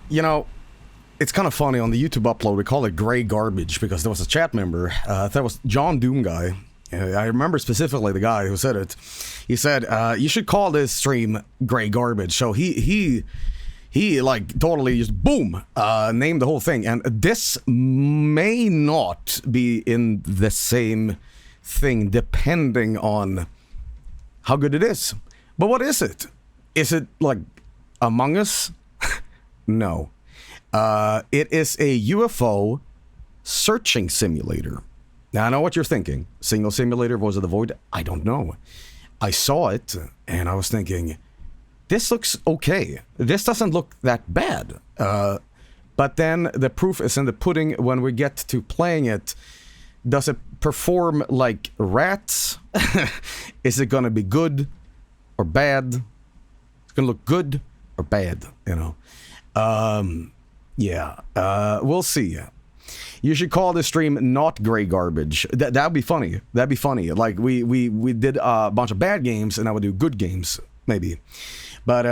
You know, it's kind of funny on the YouTube upload. We call it gray garbage because there was a chat member. That was John Doom guy. I remember specifically the guy who said it. He said, "You should call this stream gray garbage." So he like totally just boom named the whole thing. And this may not be in the same thing depending on how good it is. But what is it? Is it like Among Us? No. It is a UFO searching simulator. Now, I know what you're thinking. Single simulator, Voice of the Void? I don't know. I saw it, and I was thinking, this looks okay. This doesn't look that bad. But then the proof is in the pudding when we get to playing it. Does it perform like rats? Is it gonna be good or bad? It's gonna look good or bad, you know? Yeah, we'll see. You should call this stream not gray garbage. That'd be funny. That'd be funny. Like we did a bunch of bad games, and I would do good games, maybe. But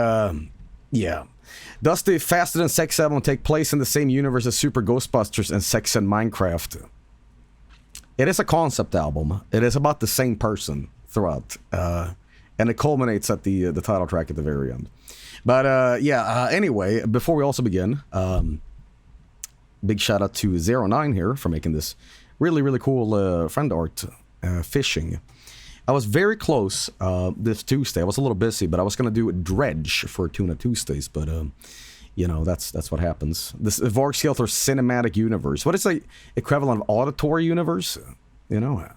yeah. Does the Faster Than Sex album take place in the same universe as Super Ghostbusters and Sex and Minecraft? It is a concept album. It is about the same person throughout, and it culminates at the title track at the very end. But yeah, anyway, before we also begin, big shout out to 09 here for making this really, really cool friend art fishing. I was very close this Tuesday. I was a little busy, but I was going to do a dredge for Tuna Tuesdays, but you know, that's what happens. This Vargskelethor cinematic universe. What is the equivalent of auditory universe? You know,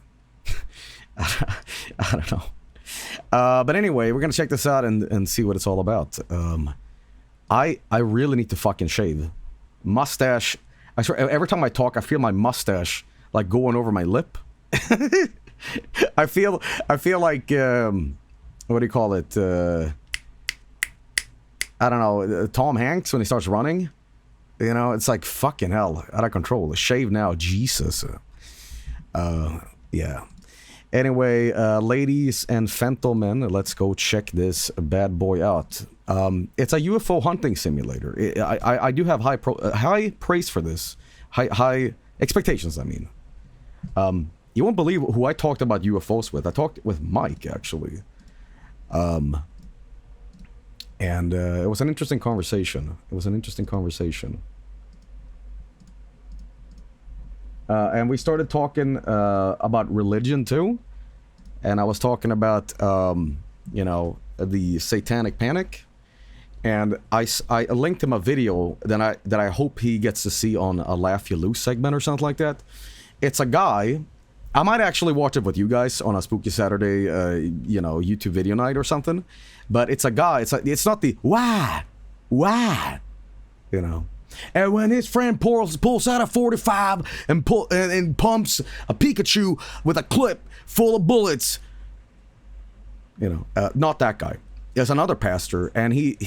I don't know. But anyway, we're gonna check this out and see what it's all about. I really need to fucking shave. Mustache. I swear, every time I talk, I feel my mustache like going over my lip. I feel like what do you call it? I don't know. Tom Hanks when he starts running. You know, it's like fucking hell, out of control. Shave now, Jesus. Yeah. Anyway, ladies and gentlemen, let's go check this bad boy out. It's a UFO hunting simulator. I do have high praise for this. High expectations, I mean. You won't believe who I talked about UFOs with. I talked with Mike, actually. And it was an interesting conversation. And we started talking about religion too, and I was talking about you know, the satanic panic, and I linked him a video that I hope he gets to see on a Laugh You Lose segment or something like that. It's a guy. I might actually watch it with you guys on a Spooky Saturday, you know, YouTube video night or something. But it's a guy. It's not the why, you know. And when his friend pulls out a 45 and pumps a Pikachu with a clip full of bullets, you know, not that guy. There's another pastor, and he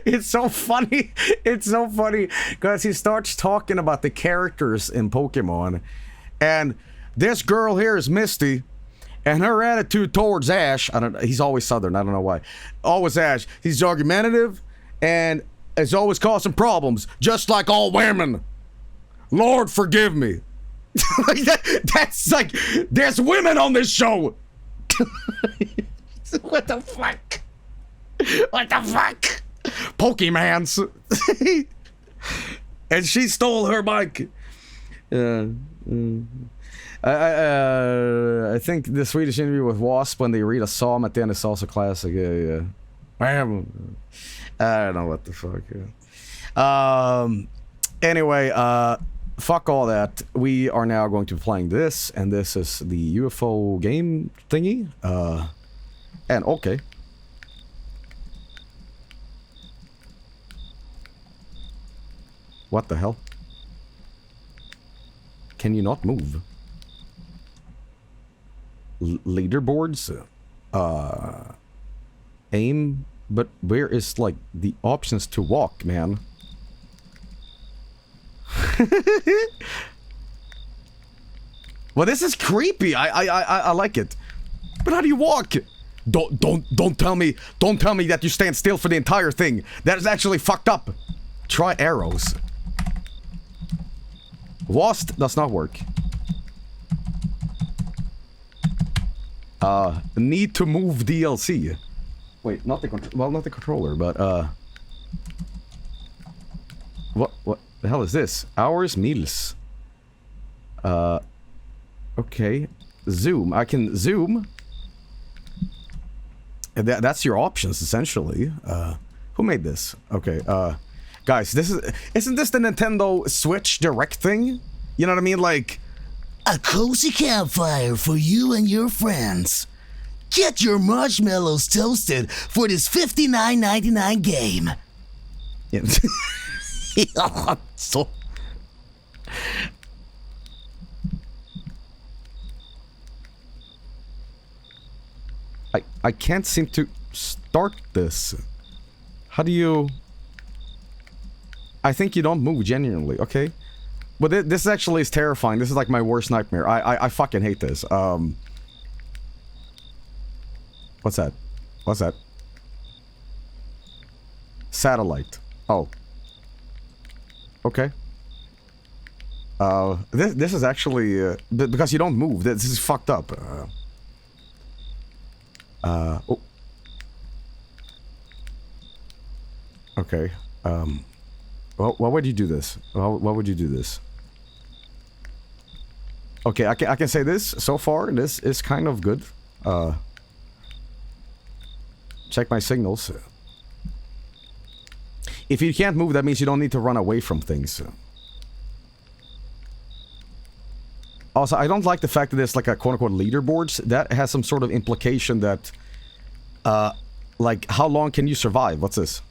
it's so funny. It's so funny because he starts talking about the characters in Pokemon, and this girl here is Misty. And her attitude towards Ash, he's always Southern, I don't know why. Always Ash. He's argumentative and is always causing problems, just like all women. Lord, forgive me. Like that's like, there's women on this show. What the fuck? What the fuck? Pokemans. And she stole her mic. I think the Swedish interview with Wasp when they read a psalm at the end is also classic. Yeah. I don't know what the fuck. Yeah. Anyway, fuck all that. We are now going to be playing this, and this is the UFO game thingy. And okay. What the hell? Can you not move? Leaderboards, aim, but where is like the options to walk, man? Well, this is creepy. I like it, but how do you walk? Don't tell me that you stand still for the entire thing. That is actually fucked up. Try arrows. Lost does not work. Need to move DLC. Wait, not the controller, but what the hell is this? Hours, meals. Okay. Zoom. I can zoom. That's your options, essentially. Who made this? Okay, guys, isn't this the Nintendo Switch Direct thing? You know what I mean? Like, a cozy campfire for you and your friends. Get your marshmallows toasted for this $59.99 game. Yeah. So... I can't seem to start this. How do you... I think you don't move genuinely, okay? But this actually is terrifying. This is like my worst nightmare. I fucking hate this. What's that? What's that? Satellite. Oh. Okay. This is actually... because you don't move. This is fucked up. Oh. Okay. Well, why would you do this? Why would you do this? Okay, I can say this. So far, this is kind of good. Check my signals. If you can't move, that means you don't need to run away from things. Also, I don't like the fact that there's like a quote-unquote leaderboards. That has some sort of implication that... like, how long can you survive? What's this?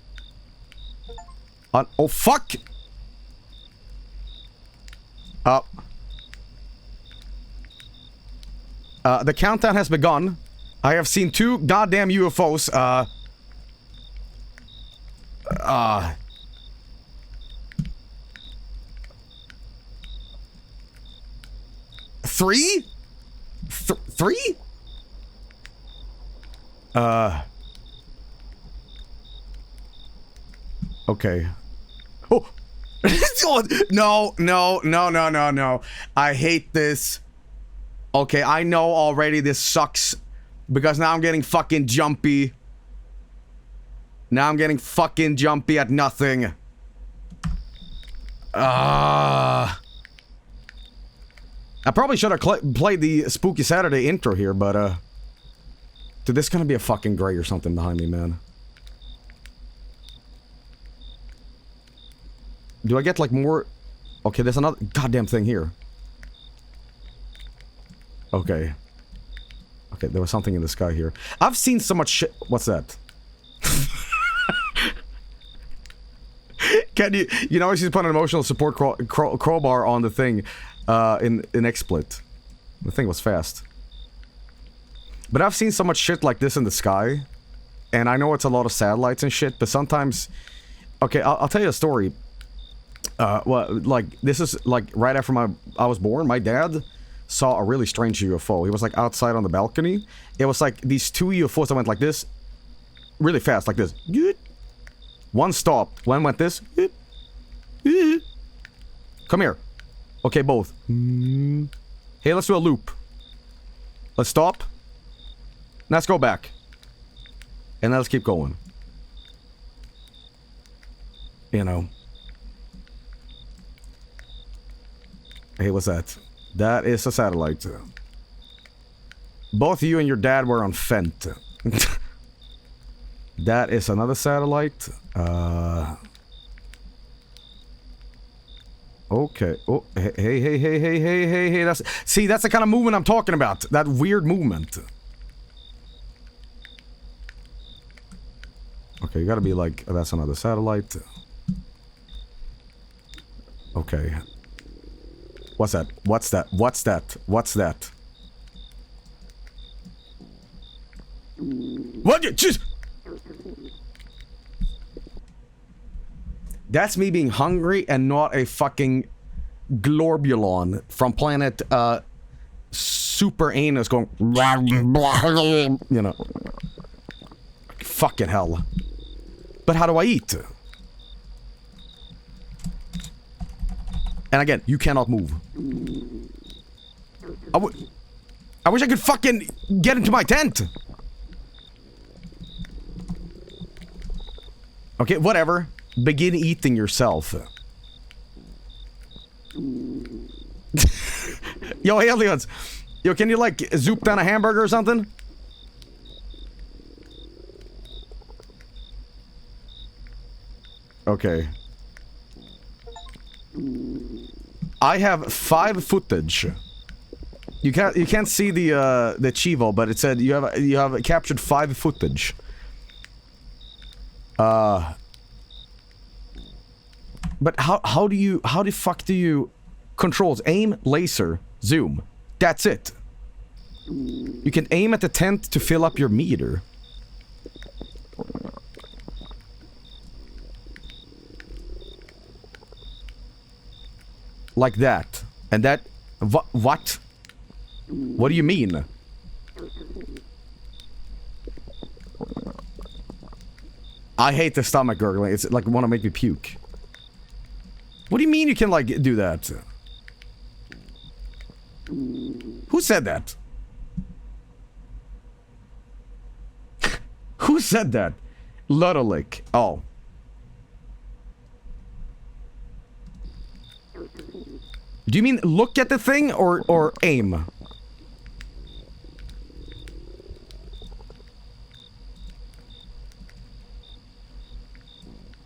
Oh, fuck! The countdown has begun. I have seen 2 goddamn UFOs, 3? 3? Okay. Oh! No. I hate this. Okay, I know already this sucks. Because now I'm getting fucking jumpy. Now I'm getting fucking jumpy at nothing. I probably should have played the Spooky Saturday intro here, but, dude, this is gonna be a fucking gray or something behind me, man. Do I get, like, more... Okay, there's another goddamn thing here. Okay. Okay, there was something in the sky here. I've seen so much shit... What's that? Can you... You know, I should put an emotional support crowbar on the thing, in XSplit. The thing was fast. But I've seen so much shit like this in the sky. And I know it's a lot of satellites and shit, but sometimes... Okay, I'll tell you a story. Well, like, this is, like, right after I was born, my dad saw a really strange UFO. He was, like, outside on the balcony. It was, like, these 2 UFOs that went like this. Really fast, like this. One stopped. One went this. Come here. Okay, both. Hey, let's do a loop. Let's stop. Let's go back. And let's keep going. You know. Hey, what's that? That is a satellite. Both you and your dad were on Fent. That is another satellite. Okay. Oh, hey. That's the kind of movement I'm talking about. That weird movement. Okay, you gotta be like... That's another satellite. Okay. What's that? What's that? What's that? What's that? What? Jeez! That's me being hungry and not a fucking Glorbulon from planet Super Anus going... You know. fucking hell. But how do I eat? And again, you cannot move. I wish I could fucking get into my tent. Okay, whatever. Begin eating yourself. Yo, aliens. Yo, can you like zoop down a hamburger or something? Okay. I have 5 footage. You can't see the Chivo, but it said you have captured 5 footage. But how the fuck do you controls aim, laser, zoom? That's it. You can aim at the tent to fill up your meter. Like that. And that... What? What do you mean? I hate the stomach gurgling. It's like want to make me puke. What do you mean you can like do that? Who said that? Who said that? Ludolick. Oh. Do you mean look at the thing or aim?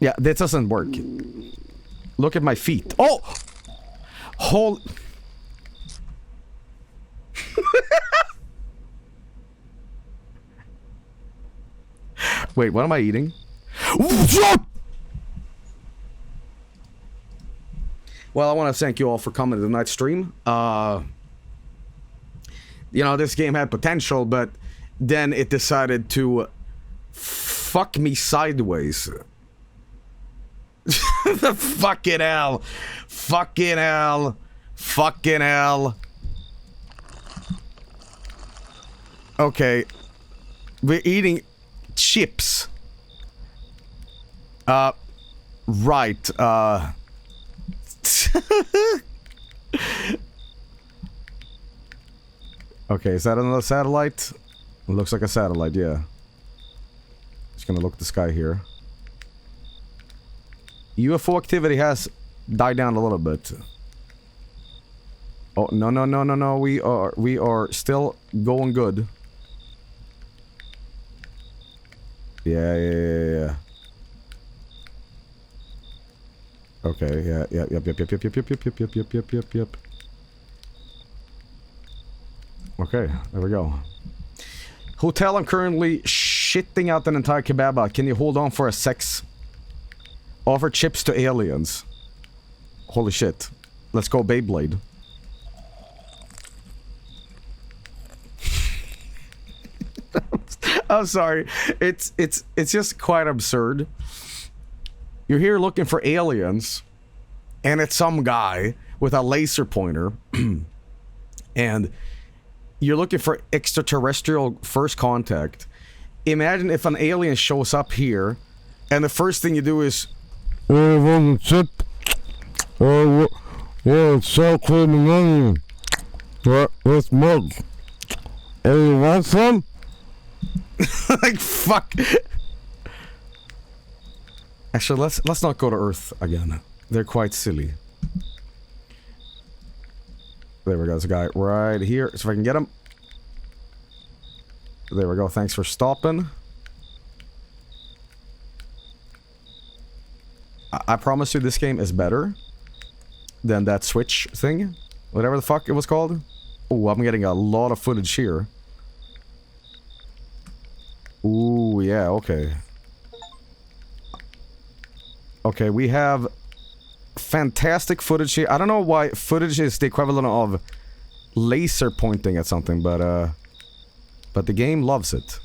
Yeah, that doesn't work. Look at my feet. Oh! Hold... Wait, what am I eating? Well, I want to thank you all for coming to tonight's stream. You know, this game had potential, but then it decided to fuck me sideways. Fucking hell. Fucking hell. Fucking hell. Okay. We're eating chips. Right. Okay, is that another satellite? It looks like a satellite, yeah. Just gonna look at the sky here. UFO activity has died down a little bit. Oh, no, no, no, no, no. We are still going good. Yeah. Okay, yeah, yep. Okay, there we go. Hotel, I'm currently shitting out an entire kebab. Can you hold on for a sex? Offer chips to aliens. Holy shit. Let's go Beyblade. I'm sorry. It's just quite absurd. You're here looking for aliens, and it's some guy with a laser pointer, and you're looking for extraterrestrial first contact. Imagine if an alien shows up here, and the first thing you do is... chip. Chocolate and onion. What's mug? And you want some? Like, fuck. Actually, let's not go to Earth again. They're quite silly. There we go. There's a guy right here. So if I can get him. There we go. Thanks for stopping. I promise you this game is better than that Switch thing. Whatever the fuck it was called. Oh, I'm getting a lot of footage here. Ooh, yeah, okay. Okay, we have fantastic footage here. I don't know why footage is the equivalent of laser pointing at something, but the game loves it.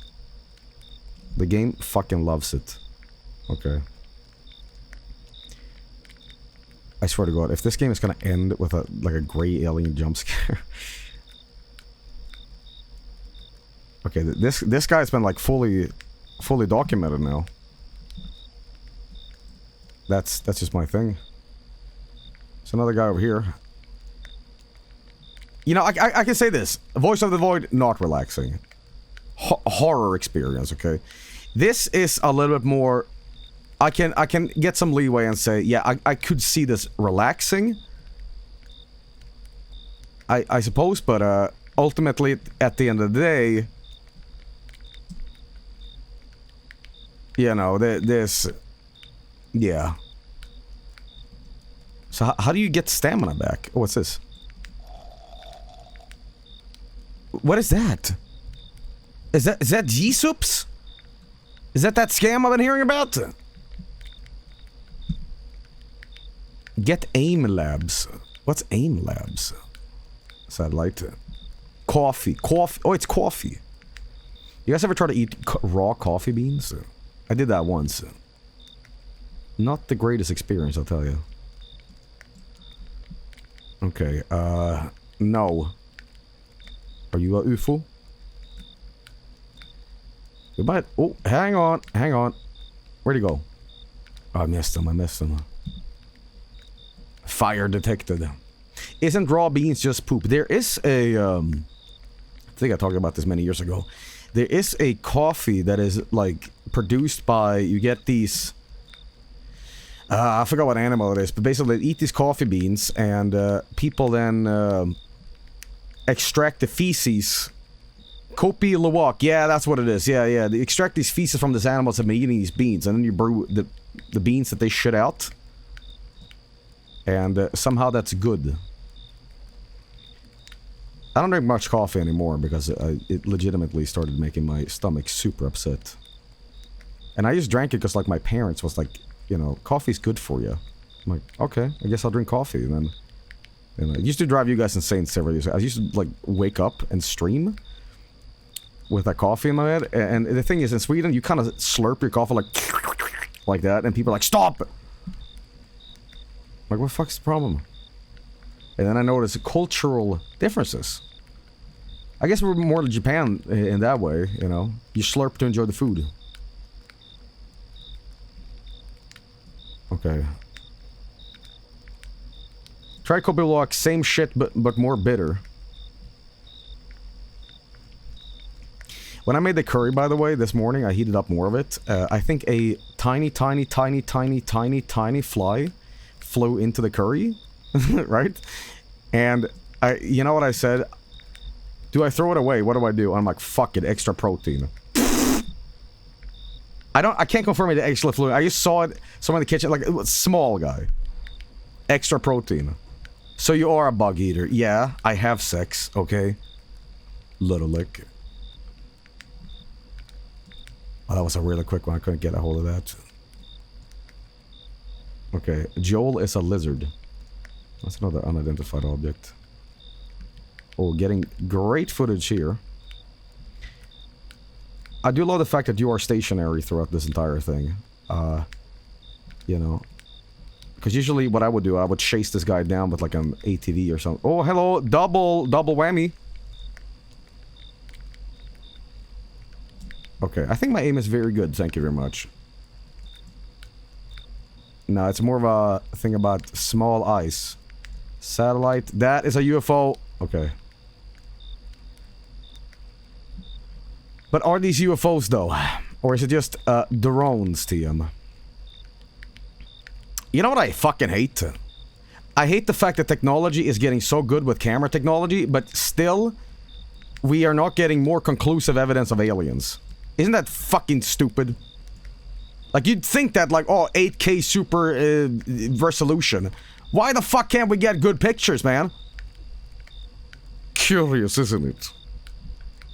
The game fucking loves it. Okay. I swear to God, if this game is gonna end with a gray alien jump scare. Okay, this guy's been like fully fully documented now. That's just my thing. There's another guy over here. You know, I can say this. Voice of the Void, not relaxing. Horror experience, okay? This is a little bit more... I can get some leeway and say, yeah, I could see this relaxing. I suppose, but ultimately, at the end of the day... You know, this... Yeah. So how do you get stamina back? Oh, what's this? What is that? Is that G-Soups? Is that scam I've been hearing about? Get AIM Labs. What's AIM Labs? Satellite. Coffee. Oh, it's coffee. You guys ever try to eat raw coffee beans? I did that once. Not the greatest experience, I'll tell you. Okay, no. Are you a UFO? We might... Oh, hang on. Where'd he go? Oh, I missed him. Fire detected. Isn't raw beans just poop? There is a, I think I talked about this many years ago. There is a coffee that is, like, produced by... You get these... I forgot what animal it is, but basically they eat these coffee beans, and people then extract the feces. Kopi Luwak, yeah, that's what it is. Yeah. They extract these feces from these animals and been eating these beans, and then you brew the beans that they shit out. And somehow that's good. I don't drink much coffee anymore because it legitimately started making my stomach super upset. And I just drank it because, like, my parents was like, you know, coffee's good for you. I'm like, okay, I guess I'll drink coffee. And then it used to drive you guys insane several years ago. I used to, like, wake up and stream with that coffee in my head. And the thing is, in Sweden, you kind of slurp your coffee like that, and people are like, stop! I'm like, what the fuck's the problem? And then I noticed cultural differences. I guess we're more to Japan in that way, you know. You slurp to enjoy the food. Okay. Try Kopi Luwak, same shit, but more bitter. When I made the curry, by the way, this morning, I heated up more of it. I think a tiny fly flew into the curry, right? And you know what I said? Do I throw it away? What do I do? I'm like, fuck it, extra protein. I can't confirm it actually flew. I just saw it somewhere in the kitchen, like, it was small guy. Extra protein. So you are a bug eater. Yeah, I have sex, okay? Little lick. Oh, that was a really quick one. I couldn't get a hold of that. Okay, Joel is a lizard. That's another unidentified object. Oh, getting great footage here. I do love the fact that you are stationary throughout this entire thing. You know. Because usually what I would do, I would chase this guy down with like an ATV or something. Oh, hello! Double whammy! Okay, I think my aim is very good, thank you very much. No, it's more of a thing about small ice. Satellite, that is a UFO! Okay. But are these UFOs though? Or is it just drones, TM? You know what I fucking hate? I hate the fact that technology is getting so good with camera technology, but still, we are not getting more conclusive evidence of aliens. Isn't that fucking stupid? Like, you'd think that, like, oh, 8K super resolution. Why the fuck can't we get good pictures, man? Curious, isn't it?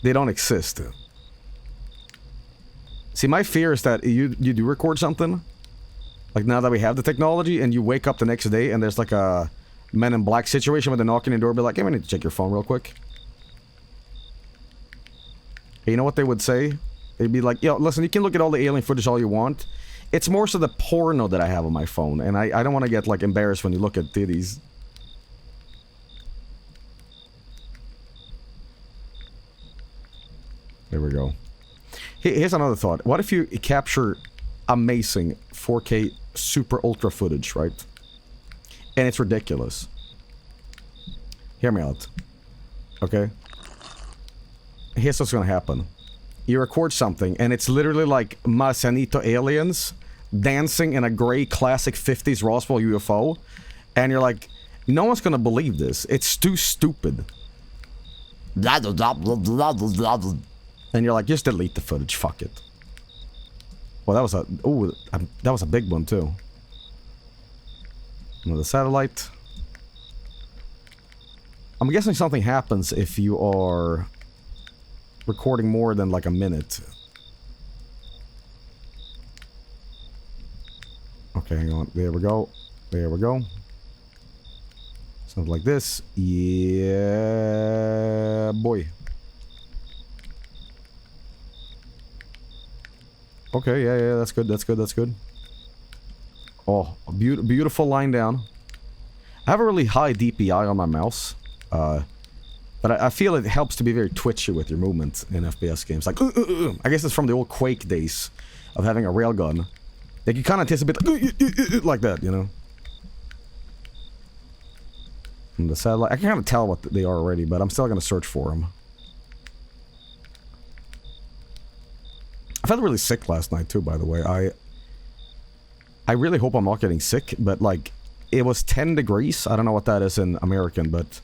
They don't exist. See, my fear is that you do record something, like now that we have the technology, and you wake up the next day and there's like a Men in Black situation where they're knocking on the door, be like, hey, we need to check your phone real quick. And you know what they would say? They'd be like, yo, listen, you can look at all the alien footage all you want. It's more so the porno that I have on my phone, and I don't want to get, like, embarrassed when you look at titties. There we go. Here's another thought. What if you capture amazing 4K super ultra footage, right? And it's ridiculous. Hear me out. Okay? Here's what's gonna happen. You record something, and it's literally like Marcianito aliens dancing in a gray classic 50s Roswell UFO, and you're like, no one's gonna believe this. It's too stupid. And you're like, just delete the footage, fuck it. Well, that was a... Ooh, that was a big one, too. Another satellite. I'm guessing something happens if you are recording more than like a minute. Okay, hang on. There we go. There we go. Something like this. Yeah, boy. Okay, yeah, that's good, that's good, that's good. Oh, a beautiful line down. I have a really high DPI on my mouse. But I feel it helps to be very twitchy with your movement in FPS games. Like, I guess it's from the old Quake days of having a railgun. Like, you can't anticipate like that, you know? And the satellite, I can kind of tell what they are already, but I'm still going to search for them. I felt really sick last night too, by the way. I really hope I'm not getting sick, but like, it was 10 degrees. I don't know what that is in American, but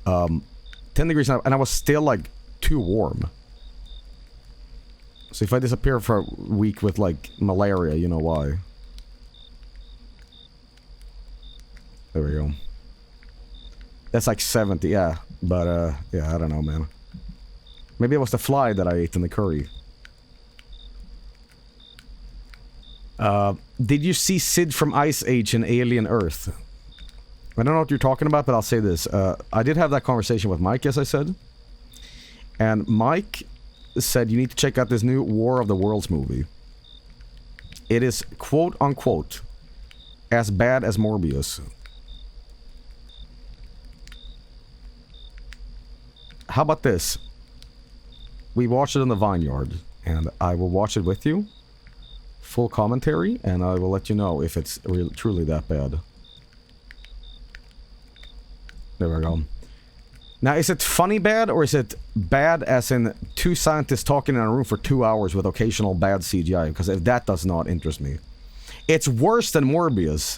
10 degrees, and I was still like too warm. So if I disappear for a week with like malaria, you know why. There we go. That's like 70, yeah. But yeah, I don't know, man. Maybe it was the fly that I ate in the curry. Did you see Sid from Ice Age in Alien Earth? I don't know what you're talking about, but I'll say this. I did have that conversation with Mike, as I said. And Mike said you need to check out this new War of the Worlds movie. It is, quote unquote, as bad as Morbius. How about this? We watched it in the Vineyard, and I will watch it with you. Full commentary, and I will let you know if it's truly that bad. There we go. Now, is it funny bad, or is it bad as in two scientists talking in a room for 2 hours with occasional bad CGI? Because if that does not interest me. It's worse than Morbius.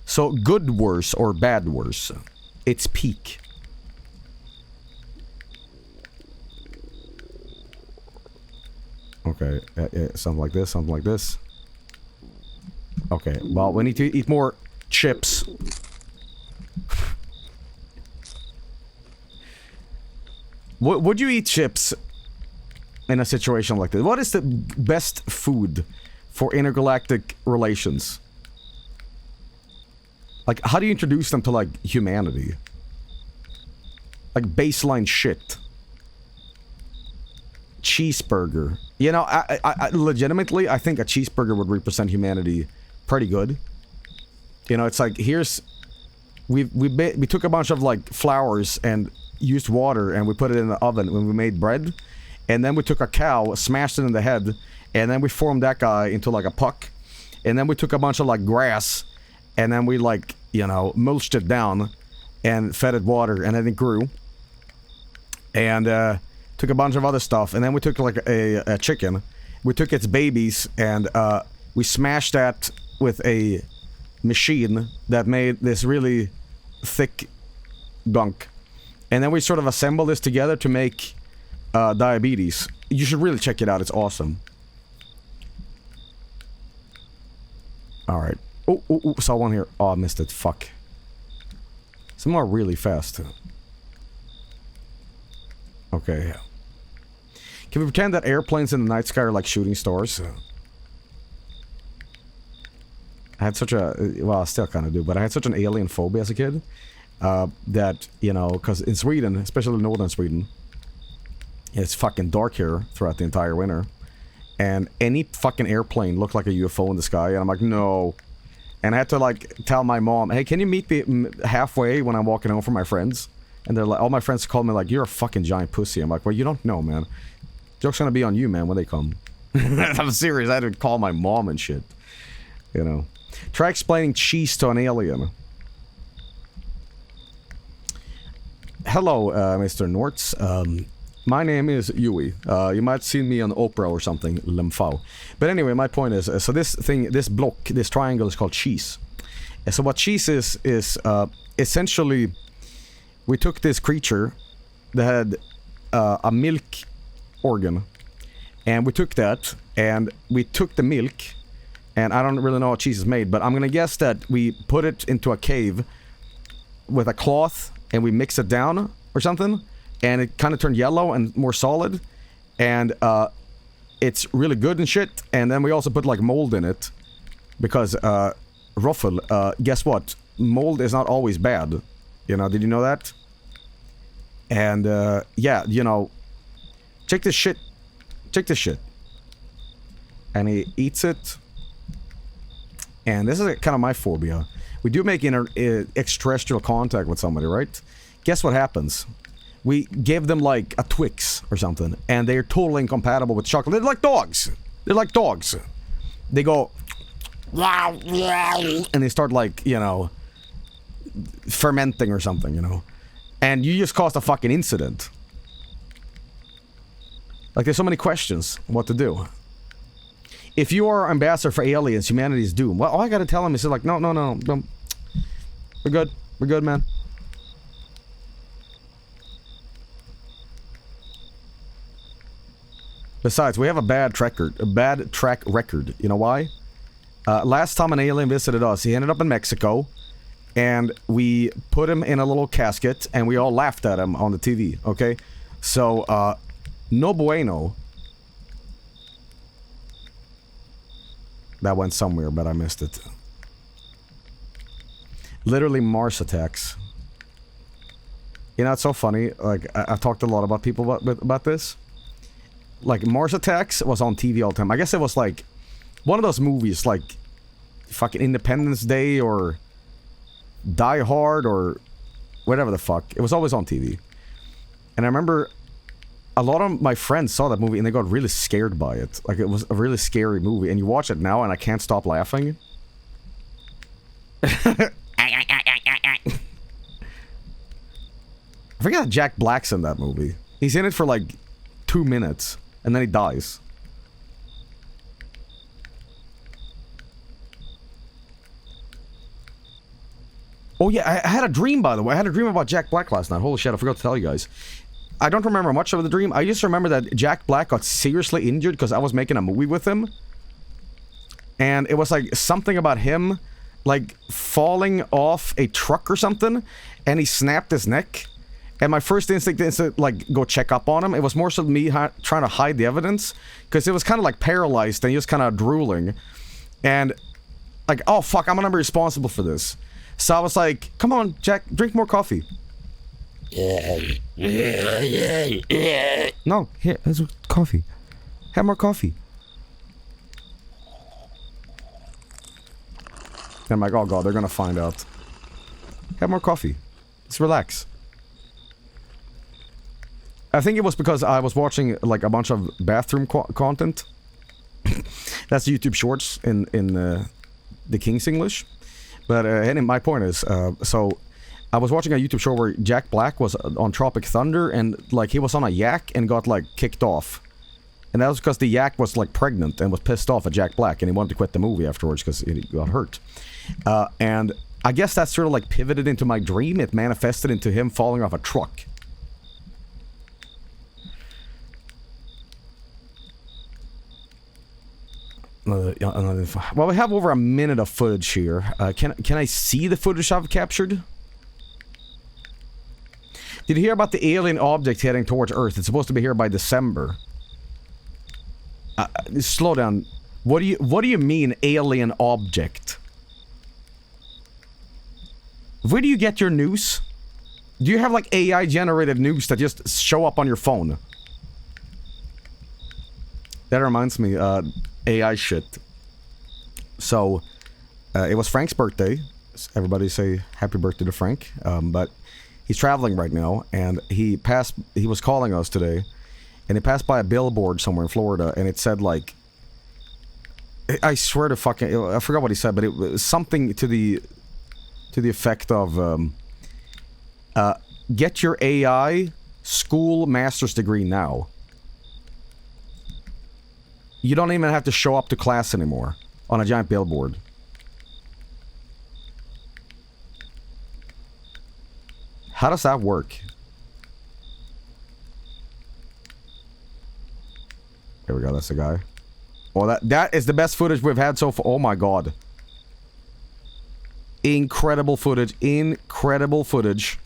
So, good worse or bad worse. It's peak. Okay, something like this, something like this. Okay, well, we need to eat more chips. Would you eat chips in a situation like this? What is the best food for intergalactic relations? Like, how do you introduce them to, like, humanity? Like, baseline shit. Cheeseburger. You know, I legitimately, I think a cheeseburger would represent humanity pretty good. You know, it's like, here's... We took a bunch of, like, flours and used water, and we put it in the oven when we made bread. And then we took a cow, smashed it in the head, and then we formed that guy into, like, a puck. And then we took a bunch of, like, grass, and then we, like, you know, mulched it down and fed it water, and then it grew. And, took a bunch of other stuff, and then we took like a chicken. We took its babies, and we smashed that with a machine that made this really thick gunk. And then we sort of assembled this together to make diabetes. You should really check it out, it's awesome. Alright. Oh, saw one here. Oh, I missed it, fuck. Some are really fast. Okay. Can we pretend that airplanes in the night sky are like shooting stars? I had such a... Well, I still kind of do, but I had such an alien phobia as a kid. That, you know, because in Sweden, especially northern Sweden, it's fucking dark here throughout the entire winter. And any fucking airplane looked like a UFO in the sky, and I'm like, no. And I had to, like, tell my mom, hey, can you meet me halfway when I'm walking home from my friends? And they're like, all my friends call me like, you're a fucking giant pussy. I'm like, well, you don't know, man. Joke's gonna be on you, man, when they come. I'm serious. I had to call my mom and shit. You know. Try explaining cheese to an alien. Hello, Mr. Nortz. My name is Yui. You might have seen me on Oprah or something, Lemfao. But anyway, my point is, so this thing, this block, this triangle is called cheese. And so what cheese is essentially, we took this creature that had a milk organ, and we took that, and we took the milk, and I don't really know how cheese is made, but I'm gonna guess that we put it into a cave with a cloth, and we mix it down or something, and it kind of turned yellow and more solid, and it's really good and shit. And then we also put like mold in it, because Ruffle, guess what? Mold is not always bad. You know, did you know that? And yeah, you know, check this shit. Check this shit. And he eats it. And this is kind of my phobia. We do make extraterrestrial contact with somebody, right? Guess what happens? We give them like a Twix or something, and they're totally incompatible with chocolate. They're like dogs. They're like dogs. They go, and they start like, you know, fermenting or something, you know. And you just caused a fucking incident. Like, there's so many questions on what to do. If you are ambassador for aliens, humanity is doomed. Well, all I gotta tell him is like, no, don't. We're good. We're good, man. Besides, we have a bad track record. You know why? Last time an alien visited us, he ended up in Mexico, and we put him in a little casket, and we all laughed at him on the TV, okay? So, no bueno. That went somewhere, but I missed it. Literally Mars attacks. You know, it's so funny. Like, I've talked a lot about people about this. Like, Mars Attacks was on TV all the time. I guess it was like one of those movies, like fucking Independence Day or Die Hard or whatever the fuck. It was always on TV. And I remember a lot of my friends saw that movie and they got really scared by it. Like, it was a really scary movie. And you watch it now and I can't stop laughing. I forget that Jack Black's in that movie. He's in it for like 2 minutes. And then he dies. Oh yeah, I had a dream, by the way. I had a dream about Jack Black last night. Holy shit, I forgot to tell you guys. I don't remember much of the dream. I just remember that Jack Black got seriously injured because I was making a movie with him. And it was like something about him, like, falling off a truck or something. And he snapped his neck. And my first instinct is to, like, go check up on him. It was more so me trying to hide the evidence. Because it was kind of, like, paralyzed and he was kind of drooling. And, like, oh, fuck, I'm gonna be responsible for this. So I was like, come on, Jack, drink more coffee. No, here, there's coffee. Have more coffee. And I'm like, oh, God, they're gonna find out. Have more coffee. Let's relax. I think it was because I was watching like a bunch of bathroom content. That's YouTube Shorts in the King's English. But and my point is, so I was watching a YouTube show where Jack Black was on Tropic Thunder and like he was on a yak and got like kicked off. And that was because the yak was like pregnant and was pissed off at Jack Black and he wanted to quit the movie afterwards because he got hurt. And I guess that sort of like pivoted into my dream. It manifested into him falling off a truck. Well, we have over a minute of footage here. Can I see the footage I've captured? Did you hear about the alien object heading towards Earth? It's supposed to be here by December. Slow down. What do you mean alien object? Where do you get your news? Do you have like AI generated news that just show up on your phone? That reminds me, AI shit. So, it was Frank's birthday. Everybody say happy birthday to Frank. But he's traveling right now, and he was calling us today, and he passed by a billboard somewhere in Florida, and it said like, I swear to fucking... I forgot what he said, but it was something to the effect of... get your AI school master's degree now. You don't even have to show up to class anymore on a giant billboard. How does that work? Here we go, that's the guy. Well, that is the best footage we've had so far. Oh my god. Incredible footage. Incredible footage.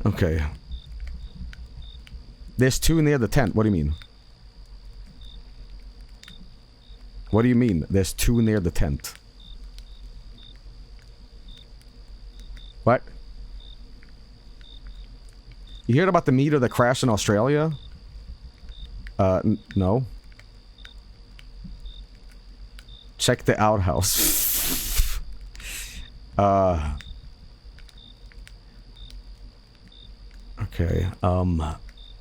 Okay. There's two near the tent. What do you mean? What do you mean? There's two near the tent. What? You heard about the meteor that crashed in Australia? No. Check the outhouse. Okay,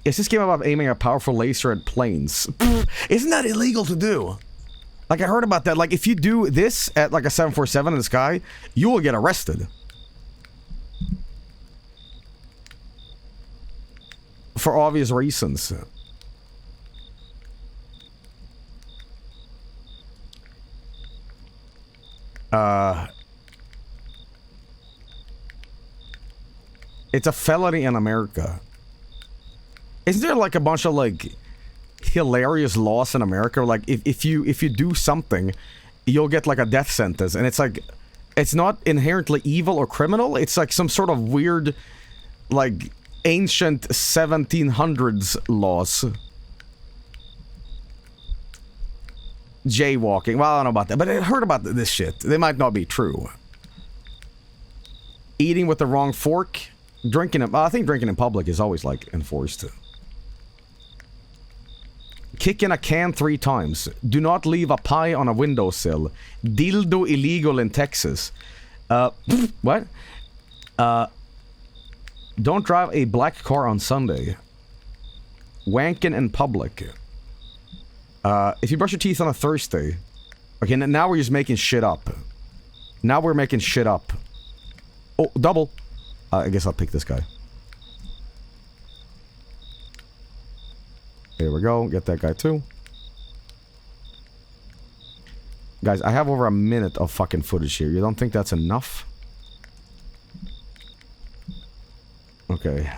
is this game about aiming a powerful laser at planes? Isn't that illegal to do? Like, I heard about that. Like, if you do this at, like, a 747 in the sky, you will get arrested. For obvious reasons. It's a felony in America. Isn't there like a bunch of like hilarious laws in America? Like if you do something, you'll get like a death sentence, and it's like it's not inherently evil or criminal. It's like some sort of weird, like ancient 1700s laws. Jaywalking. Well, I don't know about that, but I heard about this shit. They might not be true. Eating with the wrong fork. Drinking, I think drinking in public is always, like, enforced. Kicking a can 3 times. Do not leave a pie on a windowsill. Dildo illegal in Texas. What? Don't drive a black car on Sunday. Wanking in public. If you brush your teeth on a Thursday. Okay, now we're just making shit up. Now we're making shit up. Oh, double. I guess I'll pick this guy. Here we go. Get that guy too. Guys, I have over a minute of fucking footage here. You don't think that's enough? Okay.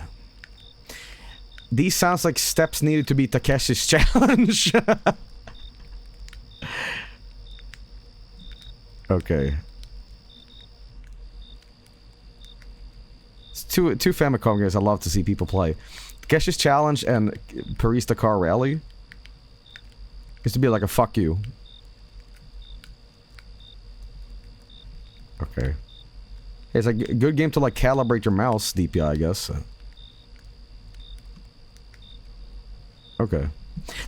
These sounds like steps needed to beat Takeshi's challenge. Okay. Two Famicom games I love to see people play. Takeshi's Challenge and Paris Dakar Rally. Used to be like a fuck you. Okay. It's a good game to like calibrate your mouse DPI, I guess. Okay.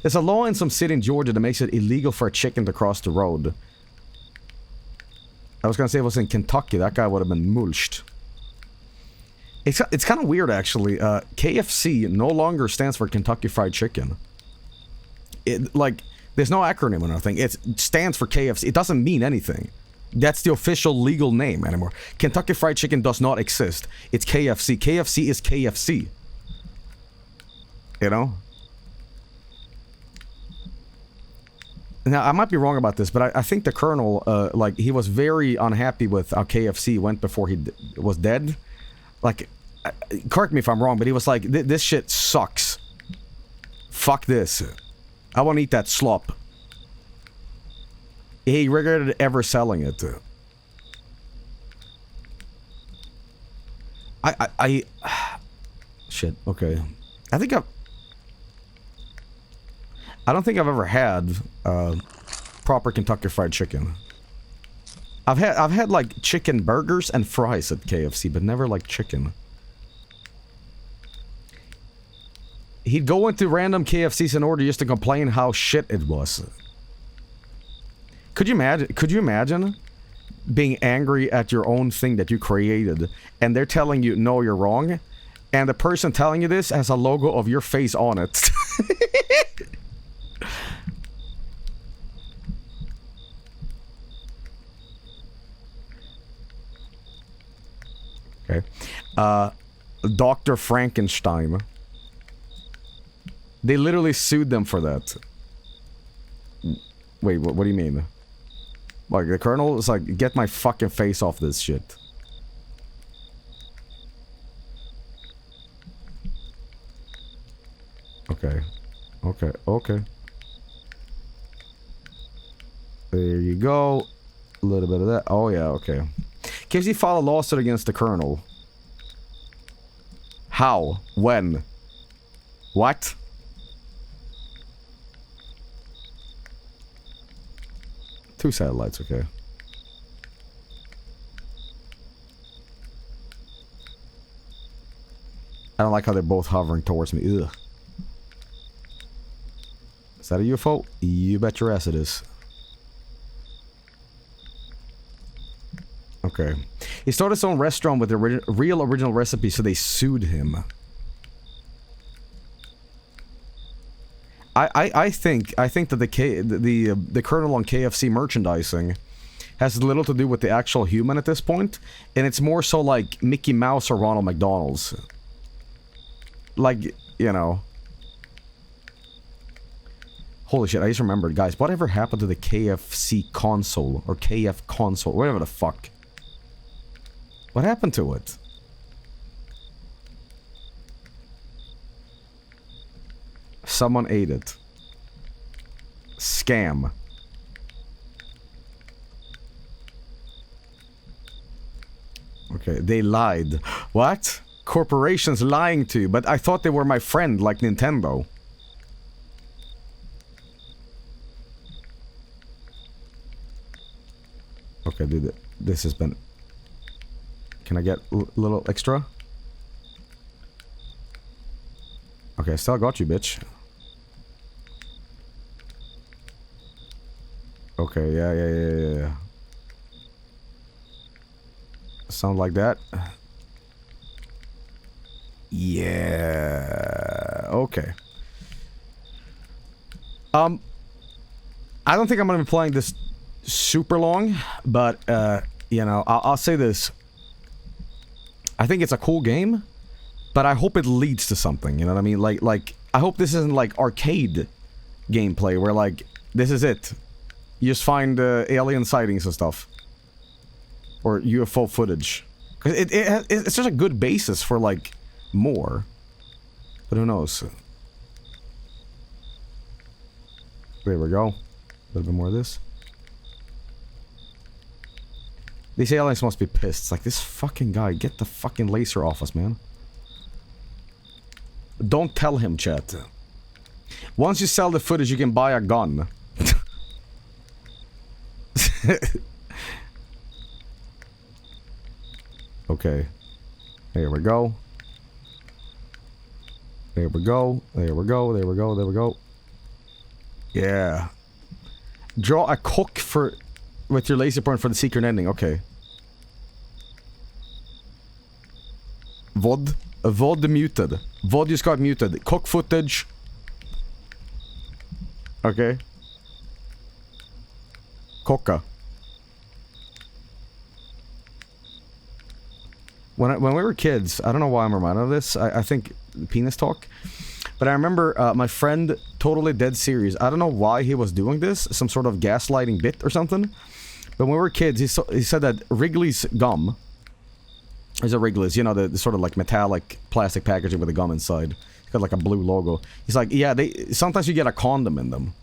There's a law in some city in Georgia that makes it illegal for a chicken to cross the road. I was gonna say it was in Kentucky. That guy would have been mulched. It's kind of weird, actually. KFC no longer stands for Kentucky Fried Chicken. Like, there's no acronym or nothing. It stands for KFC. It doesn't mean anything. That's the official legal name anymore. Kentucky Fried Chicken does not exist. It's KFC. KFC is KFC. You know? Now, I might be wrong about this, but I think the Colonel, like, he was very unhappy with how KFC went before he was dead. Like, correct me if I'm wrong, but he was like, this shit sucks. Fuck this. I won't eat that slop. He regretted ever selling it. Shit, okay. I don't think I've ever had proper Kentucky Fried Chicken. I've had like chicken burgers and fries at KFC, but never like chicken. He'd go into random KFCs in order just to complain how shit it was. Could you imagine being angry at your own thing that you created, and they're telling you no, you're wrong, and the person telling you this has a logo of your face on it? Okay. Dr. Frankenstein. They literally sued them for that. Wait, what do you mean? Like, the Colonel is like, get my fucking face off this shit. Okay. Okay, okay. There you go. A little bit of that. Oh, yeah, okay. KFC filed a lawsuit against the Colonel. How? When? What? Two satellites, okay. I don't like how they're both hovering towards me. Ugh. Is that a UFO? You bet your ass it is. Okay. He started his own restaurant with the real original recipe, so they sued him. I think that the Colonel on KFC merchandising has little to do with the actual human at this point, and it's more so like Mickey Mouse or Ronald McDonald's. Like, you know. Holy shit, I just remembered, guys, whatever happened to the KFC console, or KF console, whatever the fuck? What happened to it? Someone ate it. Scam. Okay, they lied. What? Corporations lying to you, but I thought they were my friend, like Nintendo. Okay, dude, this has been... Can I get a little extra? Okay, I still got you, bitch. Okay, yeah. Sound like that? Yeah. Okay. I don't think I'm gonna be playing this super long, but you know, I'll say this. I think it's a cool game, but I hope it leads to something, you know what I mean? Like I hope this isn't like arcade gameplay where like this is it. You just find alien sightings and stuff. Or UFO footage. Cause it's such a good basis for like more. But who knows? There we go. A little bit more of this. These aliens must be pissed. It's like, this fucking guy, get the fucking laser off us, man. Don't tell him, chat. Once you sell the footage, you can buy a gun. Okay. There we go. There we go. There we go. There we go. There we go. Yeah. Draw a cook for... with your laser point for the secret ending. Okay. VOD. VOD muted. VOD just got muted. Cook footage. Okay. Coca. When we were kids, I don't know why I'm reminded of this. I think penis talk. But I remember my friend, totally dead serious. I don't know why he was doing this. Some sort of gaslighting bit or something. But when we were kids, he said that Wrigley's gum... Is it Wrigley's? You know, the sort of like metallic plastic packaging with a gum inside. It's got like a blue logo. He's like, yeah, sometimes you get a condom in them.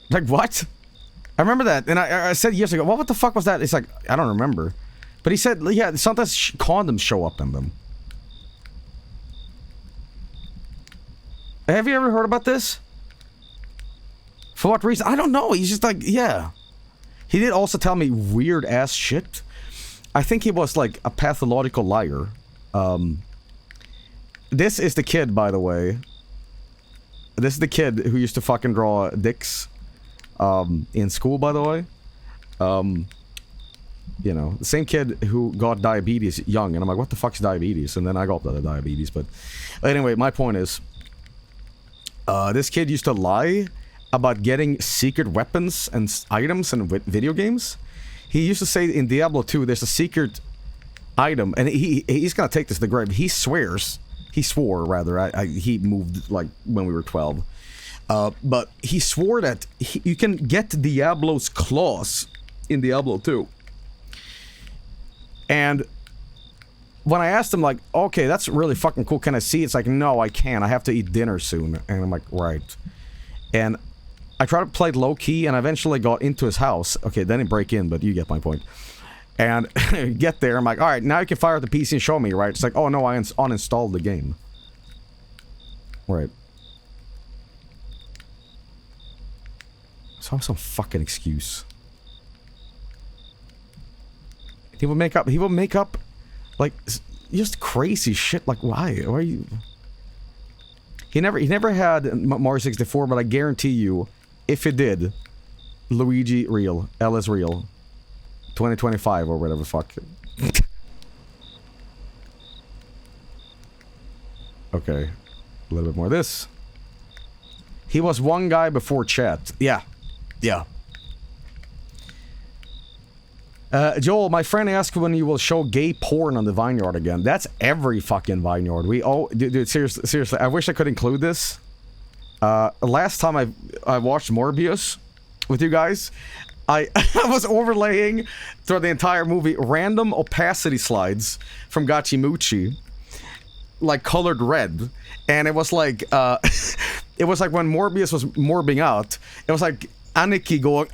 Like, what? I remember that. And I said years ago, well, what the fuck was that? It's like, I don't remember. But he said, yeah, sometimes condoms show up in them. Have you ever heard about this? For what reason? I don't know. He's just like, yeah. He did also tell me weird ass shit. I think he was like a pathological liar. This is the kid, by the way. This is the kid who used to fucking draw dicks in school, by the way. You know, the same kid who got diabetes young, and I'm like, what the fuck's diabetes? And then I got the diabetes, but anyway, my point is, this kid used to lie about getting secret weapons and items in video games. He used to say in Diablo 2, there's a secret item, and he's gonna take this to the grave. He swore rather. He moved like when we were 12, but he swore that you can get Diablo's claws in Diablo 2. And when I asked him, like, okay, that's really fucking cool, can I see? It's like, no, I can't. I have to eat dinner soon. And I'm like, right. And I tried to play it low-key, and I eventually got into his house. Okay, then didn't break in, but you get my point. And get there, I'm like, alright, now you can fire up the PC and show me, right? It's like, oh no, I uninstalled the game. Right. Some fucking excuse. He will make up, like, just crazy shit, like, why? Why are you... He never had Mario 64, but I guarantee you, if it did, Luigi real, Ellis real, 2025 or whatever the fuck. Okay, a little bit more of this. He was one guy before chat. Yeah. Joel, my friend asked when you will show gay porn on the Vineyard again. That's every fucking Vineyard. Dude, seriously, I wish I could include this. Last time I watched Morbius with you guys, I was overlaying through the entire movie random opacity slides from Gachimuchi, like colored red, and it was like it was like when Morbius was morbing out, it was like Aniki going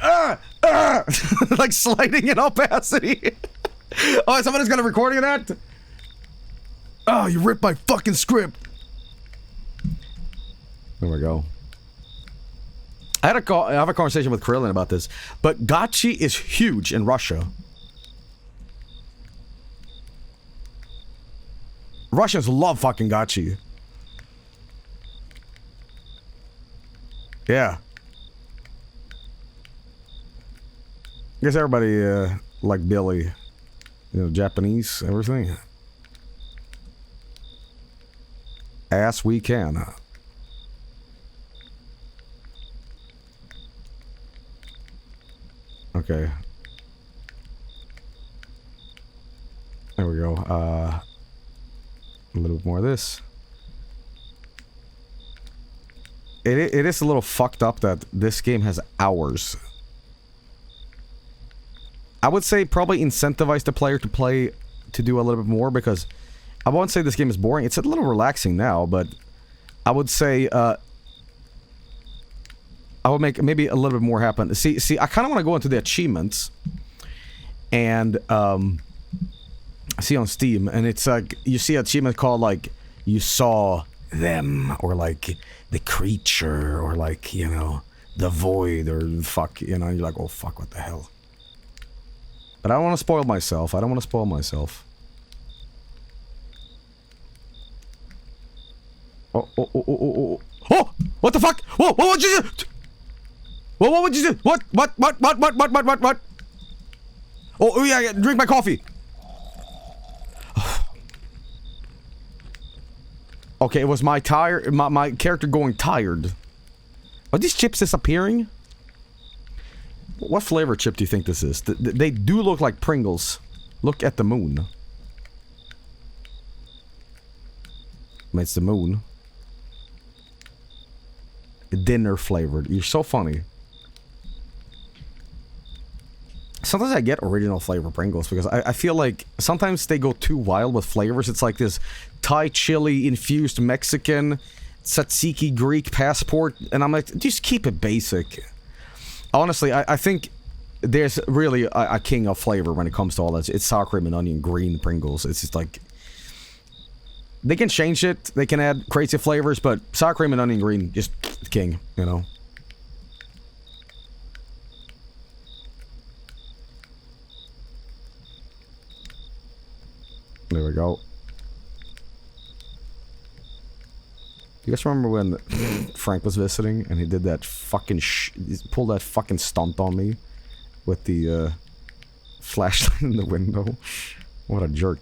like sliding in opacity. Oh, somebody's got a recording of that? Oh, you ripped my fucking script. There we go. I have a conversation with Krillin about this, but gachi is huge in Russia. Russians love fucking gachi. Yeah. I guess everybody, like Billy, Japanese, everything. Ass we can. Okay. There we go. A little bit more of this. It is a little fucked up that this game has hours. I would say probably incentivize the player to do a little bit more, because I won't say this game is boring. It's a little relaxing now, but I would say I would make maybe a little bit more happen. See, I kind of want to go into the achievements and see on Steam, and it's like you see an achievement called like you saw them, or like the creature, or like the void, or fuck, and you're like, oh fuck, what the hell. But I don't want to spoil myself. Oh! What the fuck? Whoa! What would you do? What would you do? What? Oh yeah, drink my coffee. Okay, it was my character going tired. Are these chips disappearing? What flavor chip do you think this is? They do look like Pringles. Look at the moon. I mean, it's the moon. Dinner flavored. You're so funny. Sometimes I get original flavor Pringles because I feel like sometimes they go too wild with flavors. It's like this Thai chili infused Mexican tzatziki Greek passport, and I'm like, just keep it basic. Honestly, I think there's really a king of flavor when it comes to all that. It's sour cream and onion green Pringles. It's just like they can change it, they can add crazy flavors, but sour cream and onion green, just king, There we go. You guys remember when Frank was visiting and he did that fucking he pulled that fucking stunt on me with the flashlight in the window? What a jerk.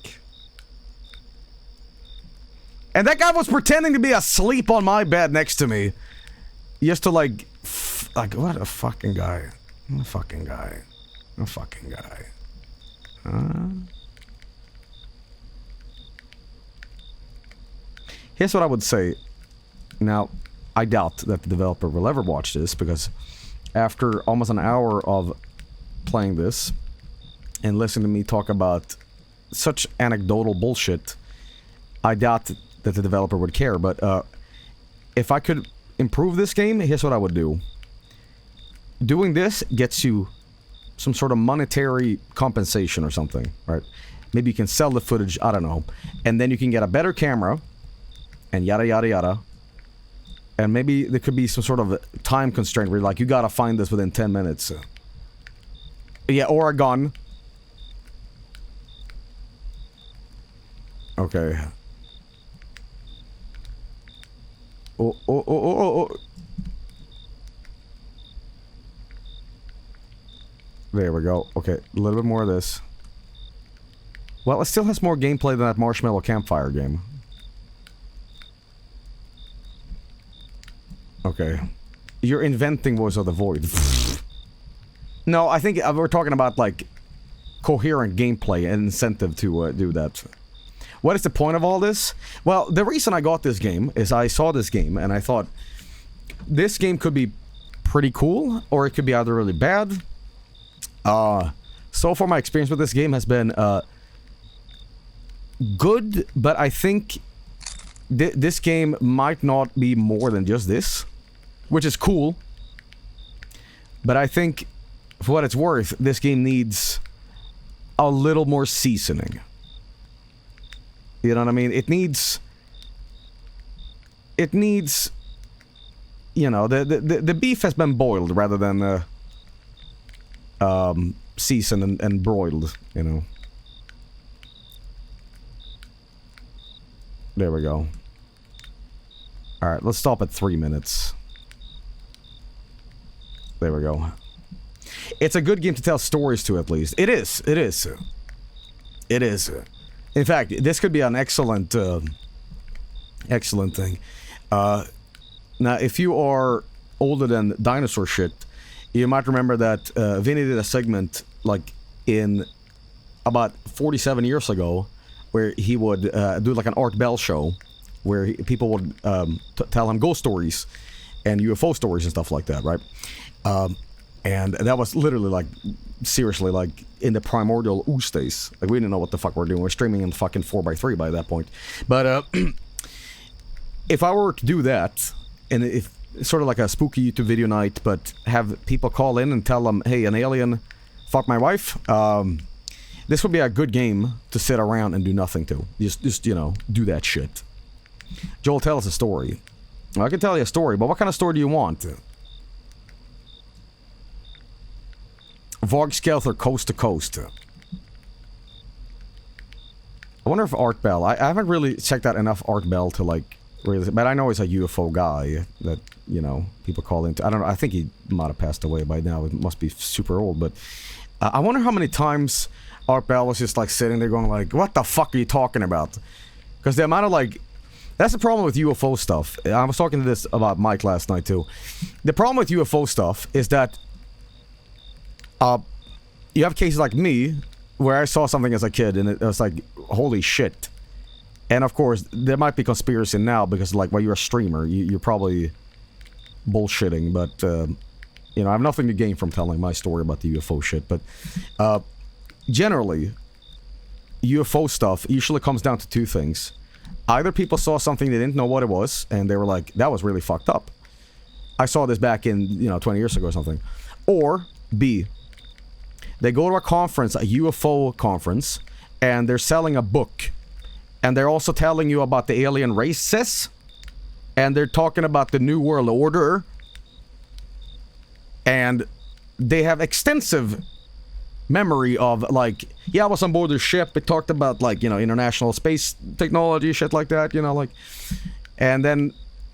And that guy was pretending to be asleep on my bed next to me. Just to like what a fucking guy. What a fucking guy. What a fucking guy. Here's what I would say. Now, I doubt that the developer will ever watch this, because after almost an hour of playing this and listening to me talk about such anecdotal bullshit, I doubt that the developer would care. But if I could improve this game, here's what I would do. Doing this gets you some sort of monetary compensation or something, right? Maybe you can sell the footage, I don't know. And then you can get a better camera, and yada yada yada. And maybe there could be some sort of time constraint where, like, you gotta find this within 10 minutes. Yeah, or a gun. Okay. Oh. There we go. Okay, a little bit more of this. Well, it still has more gameplay than that Marshmallow Campfire game. Okay. You're inventing Voice of the Void. No, I think we're talking about, like, coherent gameplay and incentive to do that. What is the point of all this? Well, the reason I got this game is I saw this game and I thought, this game could be pretty cool, or it could be either really bad. So far my experience with this game has been good, but I think this game might not be more than just this, which is cool. But I think, for what it's worth, this game needs a little more seasoning. You know what I mean? It needs, you know, the beef has been boiled rather than seasoned and broiled, you know. There we go. Alright, let's stop at 3 minutes. There we go. It's a good game to tell stories to, at least. It is. It is. It is. In fact, this could be an excellent, excellent thing. Now, if you are older than dinosaur shit, you might remember that Vinny did a segment, like, in about 47 years ago, where he would do, like, an Art Bell show, where people would tell him ghost stories and UFO stories and stuff like that, right? And that was literally, like, seriously, like, in the primordial ooze days. Like, we didn't know what the fuck we're doing. We're streaming in fucking 4x3 by that point. But, if I were to do that, and if sort of like a spooky YouTube video night, but have people call in and tell them, hey, an alien fucked my wife, this would be a good game to sit around and do nothing to. Just you know, do that shit. Joel, tell us a story. Well, I can tell you a story, but what kind of story do you want? Vargskelethor Coast to Coast. I wonder if Art Bell... I haven't really checked out enough Art Bell to, like, really... But I know he's a UFO guy that, you know, people call into... I don't know, I think he might have passed away by now. It must be super old, but... I wonder how many times Art Bell was just, like, sitting there going, like, what the fuck are you talking about? Because the amount of, like... That's the problem with UFO stuff. I was talking to this about Mike last night, too. The problem with UFO stuff is that... you have cases like me, where I saw something as a kid, and it was like, holy shit. And of course, there might be conspiracy now, because, like, while you're a streamer, you're probably bullshitting, but, you know, I have nothing to gain from telling my story about the UFO shit, but, generally, UFO stuff usually comes down to two things. Either people saw something they didn't know what it was, and they were like, that was really fucked up. I saw this back in, you know, 20 years ago or something. Or, B, they go to a conference, a UFO conference, and they're selling a book. And they're also telling you about the alien races. And they're talking about the New World Order. And they have extensive memory of, like, yeah, I was on board the ship. It talked about, like, you know, international space technology, shit like that, you know, like. And then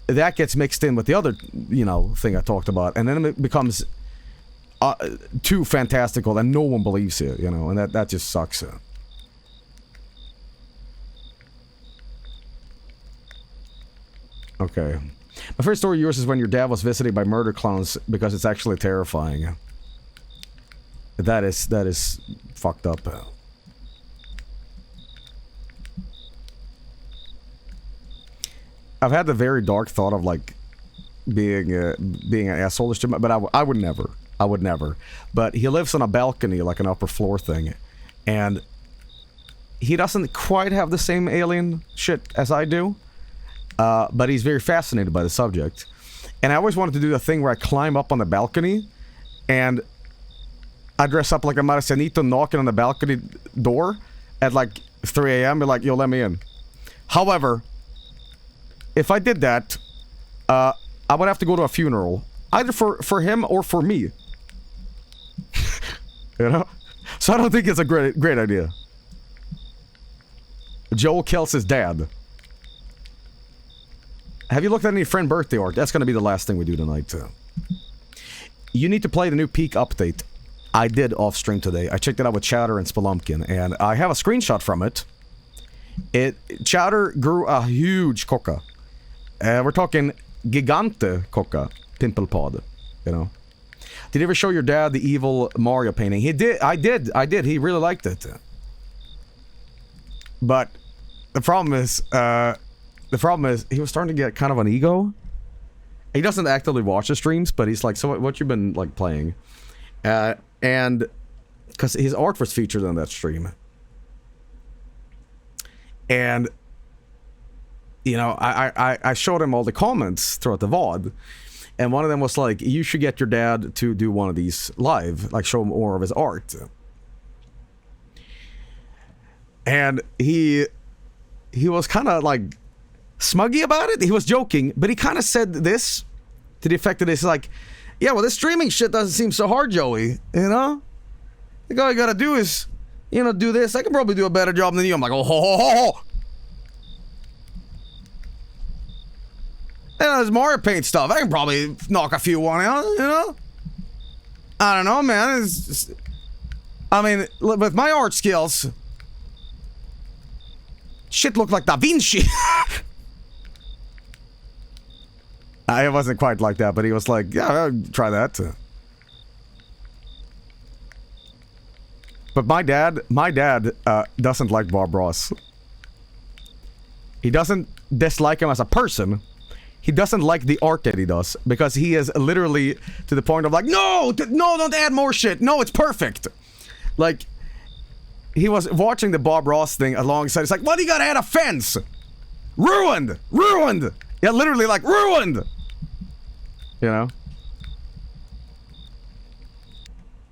that gets mixed in with the other, you know, thing I talked about. And then it becomes... too fantastical, and no one believes it, you know, and that just sucks. Okay. My first story of yours is when your dad was visited by murder clowns, because it's actually terrifying. That is fucked up. I've had the very dark thought of like being an asshole to him, but I would never. I would never. But he lives on a balcony, like an upper floor thing, and he doesn't quite have the same alien shit as I do, but he's very fascinated by the subject. And I always wanted to do the thing where I climb up on the balcony, and I dress up like a Marcianito knocking on the balcony door at like 3 a.m. Be like, yo, let me in. However, if I did that, I would have to go to a funeral, either for him or for me. You know? So I don't think it's a great idea. Joel kills his dad. Have you looked at any friend birthday art? That's going to be the last thing we do tonight. You need to play the new Peak update. I did off stream today. I checked it out with Chowder and Spelunkin, and I have a screenshot from it. Chowder grew a huge coca. We're talking gigante coca, pimpelpad, you know. Did you ever show your dad the evil Mario painting? He did. I did. He really liked it. But the problem is he was starting to get kind of an ego. He doesn't actively watch the streams, but he's like, so what you been like playing? And because his art was featured on that stream. And you know, I showed him all the comments throughout the VOD, and one of them was like, you should get your dad to do one of these live, like show him more of his art. And he was kind of like smuggy about it. He was joking, but he kind of said this to the effect that it's like, yeah, well, this streaming shit doesn't seem so hard, Joey. You know, like all you gotta do is, you know, do this. I can probably do a better job than you. I'm like, oh, ho, ho, ho, ho. And there's Mario Paint stuff. I can probably knock a few one out, you know? I don't know, man. It's just, I mean, with my art skills, shit looked like Da Vinci. It wasn't quite like that, but he was like, yeah, I'll try that. But my dad doesn't like Bob Ross. He doesn't dislike him as a person. He doesn't like the art that he does, because he is literally to the point of like, no, don't add more shit. No, it's perfect. Like, he was watching the Bob Ross thing alongside. It's like, why do you gotta add a fence? Ruined. Yeah, literally like ruined. You know?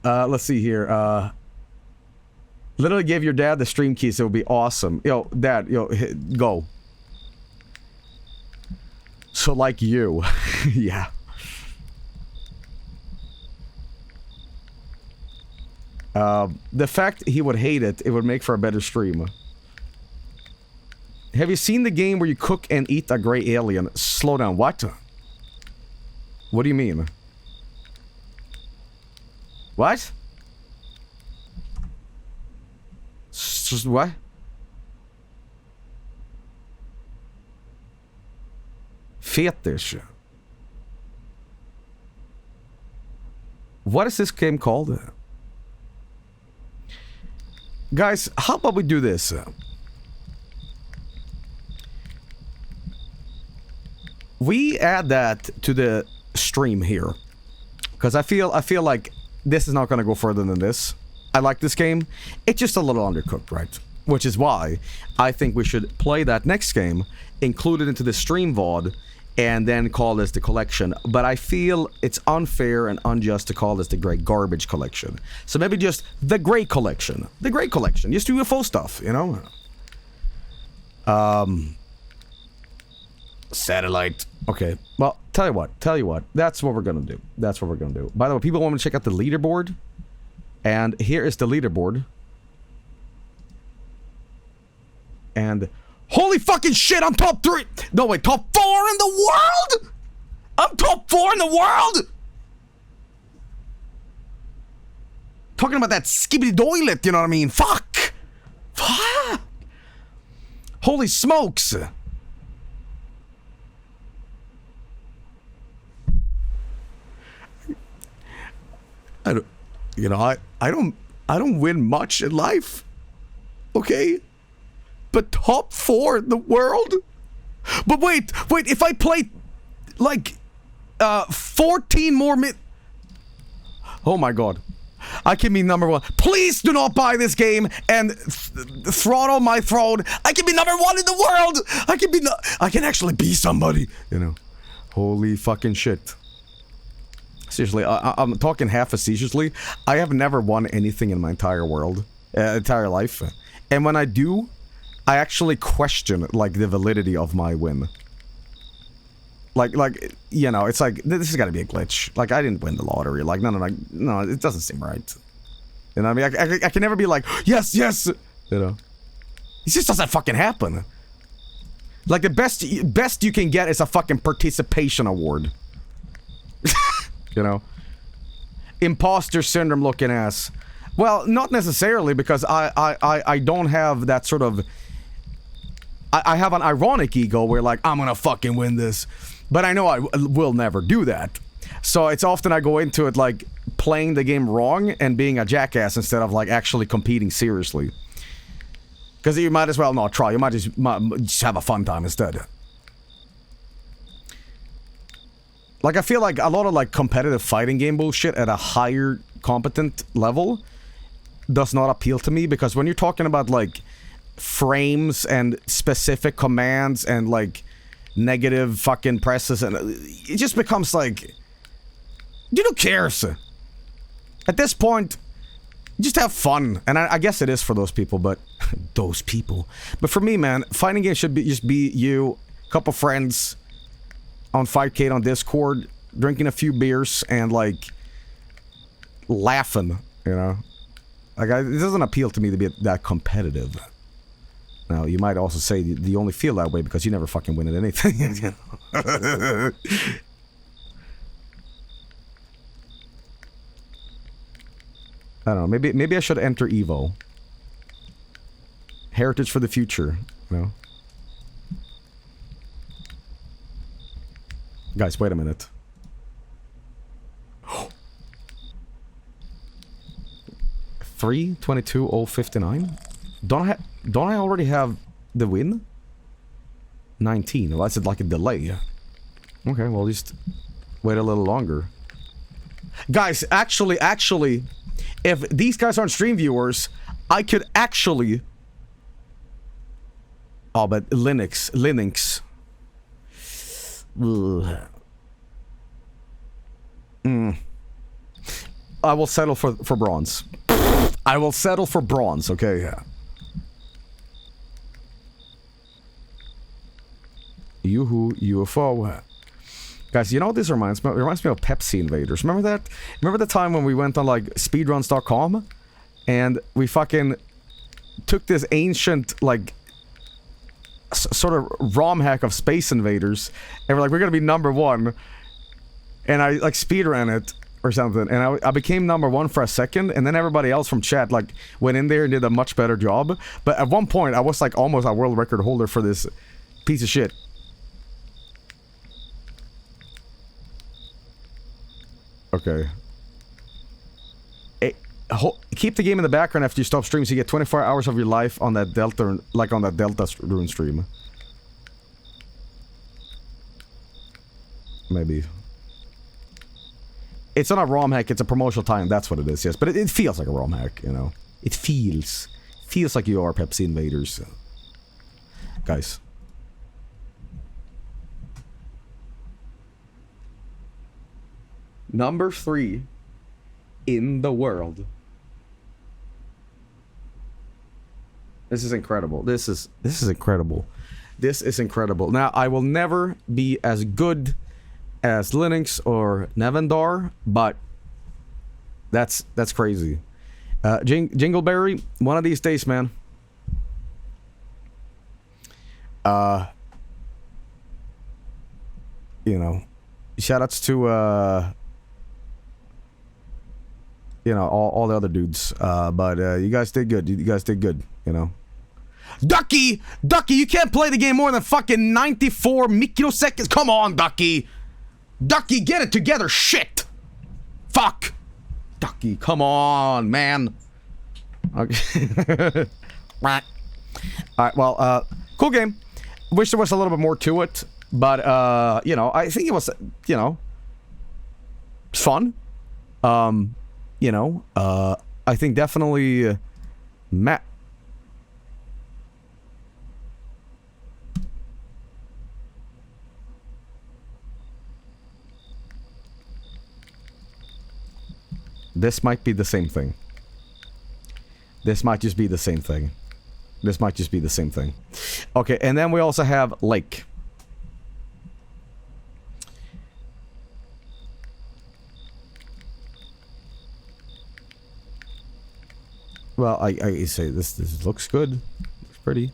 Let's see here. Literally give your dad the stream keys. It would be awesome. Yo, Dad, go. So like you. Yeah. The fact he would hate it, it would make for a better stream. Have you seen the game where you cook and eat a gray alien? Slow down, what? What do you mean? What? What? Fetish. What is this game called? Guys, how about we do this? We add that to the stream here, because I feel like this is not going to go further than this. I like this game. It's just a little undercooked, right? Which is why I think we should play that next game, include it into the stream VOD, and then call this the collection. But I feel it's unfair and unjust to call this the Grey Garbage Collection. So maybe just the Grey Collection. The Grey Collection. Just UFO stuff, you know? Satellite. Okay. Well, tell you what. That's what we're gonna do. By the way, people want me to check out the leaderboard. And here is the leaderboard. And holy fucking shit, I'm top 3. No, wait, top 4 in the world? I'm top 4 in the world? Talking about that skibbity doilet, you know what I mean? Fuck. Holy smokes. I don't win much in life. Okay? But top 4 in the world? But wait, if I play like 14 more oh my god. I can be number 1. Please do not buy this game and throttle my throne. I can be number 1 in the world. I can actually be somebody, you know. Holy fucking shit. Seriously, I'm talking half facetiously. I have never won anything in my entire life. And when I do, I actually question, like, the validity of my win. Like, you know, it's like, this has got to be a glitch. Like, I didn't win the lottery. Like, no, it doesn't seem right. You know what I mean? I can never be like, yes, you know. It just doesn't fucking happen. Like, the best you can get is a fucking participation award. You know? Imposter syndrome looking ass. Well, not necessarily, because I don't have that sort of... I have an ironic ego where, like, I'm gonna fucking win this. But I know I will never do that. So it's often I go into it, like, playing the game wrong and being a jackass instead of, like, actually competing seriously. Because you might as well not try. You might just have a fun time instead. Like, I feel like a lot of, like, competitive fighting game bullshit at a higher competent level does not appeal to me, because when you're talking about, like, frames and specific commands and, like, negative fucking presses, and it just becomes like, who cares? At this point, just have fun. And I guess it is for those people, but those people. But for me, man, fighting games should just be you, a couple friends on Fightcade on Discord, drinking a few beers and, like, laughing, you know? Like, it doesn't appeal to me to be that competitive. Now, you might also say you only feel that way because you never fucking win at anything. I don't know, maybe I should enter EVO. Heritage for the future, you know? Guys, wait a minute. 3:22:059? Don't I already have the win? 19. Well, that's like a delay. Okay, well, just wait a little longer. Guys, actually, if these guys aren't stream viewers, I could actually... Oh, but Linux. Ugh. I will settle for bronze. I will settle for bronze, okay, yeah. Yoo-hoo, UFO. Guys, you know what this reminds me of? It reminds me of Pepsi Invaders. Remember that? Remember the time when we went on, like, speedruns.com? And we fucking took this ancient, like, sort of ROM hack of Space Invaders, and we're like, we're gonna be number 1. And I, like, speedran it or something, and I became number 1 for a second, and then everybody else from chat, like, went in there and did a much better job. But at one point, I was, like, almost a world record holder for this piece of shit. Okay. Keep the game in the background after you stop streaming, so you get 24 hours of your life on that Delta, like on that Delta Rune stream. Maybe. It's not a ROM hack, it's a promotional time, that's what it is, yes. But it feels like a ROM hack, you know. It feels like you are Pepsi Invaders. Guys. Number 3 in the world. This is incredible. This is incredible. This is incredible. Now, I will never be as good as Linux or Nevendar, but that's crazy. Jingleberry, one of these days, man. You know, shoutouts to you know, all the other dudes. But you guys did good. You guys did good, you know. Ducky, you can't play the game more than fucking 94 microseconds. Come on, Ducky, get it together, shit. Fuck, Ducky, come on, man. Okay. Alright, well, cool game. Wish there was a little bit more to it, but you know, I think it was, you know, fun. You know, I think definitely this might be the same thing. This might just be the same thing. This might just be the same thing. Okay, and then we also have lake. Well, I say this looks good. Looks pretty.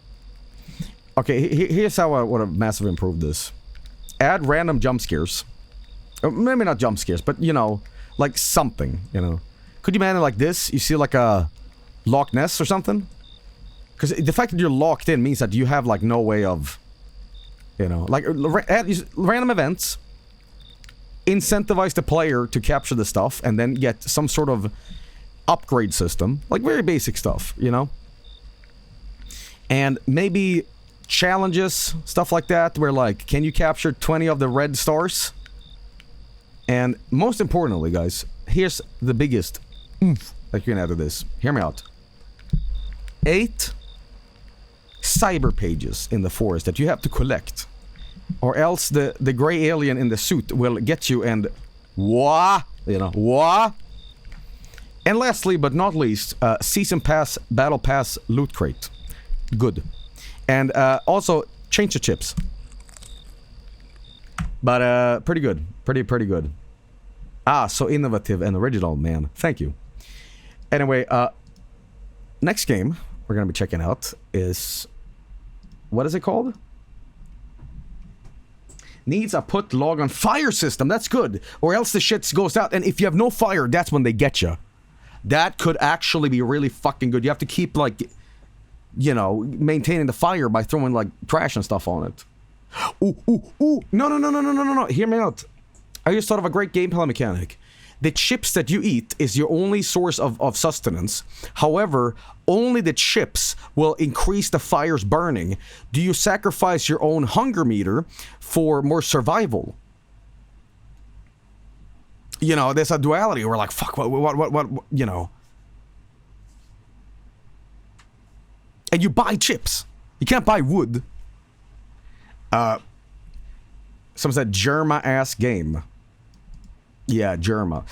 Okay, here's how I would have massively improved this. Add random jump scares. Maybe not jump scares, but you know, like something, you know. Could you imagine like this? You see like a Loch Ness or something? Because the fact that you're locked in means that you have like no way of, you know, like random events. Incentivize the player to capture the stuff and then get some sort of upgrade system. Like very basic stuff, you know? And maybe challenges, stuff like that, where like, can you capture 20 of the red stars? And most importantly, guys, here's the biggest oomph that you can add to this. Hear me out. 8 cyber pages in the forest that you have to collect, or else the gray alien in the suit will get you and wah, you know, wah. And lastly but not least, season pass, battle pass, loot crate. Good. And also change the chips. But pretty good, pretty good. Ah, so innovative and original, man. Thank you. Anyway, next game we're gonna be checking out is, what is it called? Needs a put log on fire system. That's good, or else the shit goes out. And if you have no fire, that's when they get you. That could actually be really fucking good. You have to keep like, you know, maintaining the fire by throwing like trash and stuff on it. Ooh. No. Hear me out. I just thought of a great gameplay mechanic. The chips that you eat is your only source of sustenance. However, only the chips will increase the fire's burning. Do you sacrifice your own hunger meter for more survival? You know, there's a duality. We're like, fuck, what, you know. And you buy chips. You can't buy wood. Someone said, Germa-ass game. Yeah, Germa.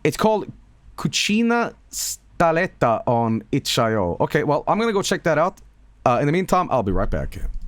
It's called Cucina Staletta on itch.io. Okay, well, I'm gonna go check that out. In the meantime, I'll be right back.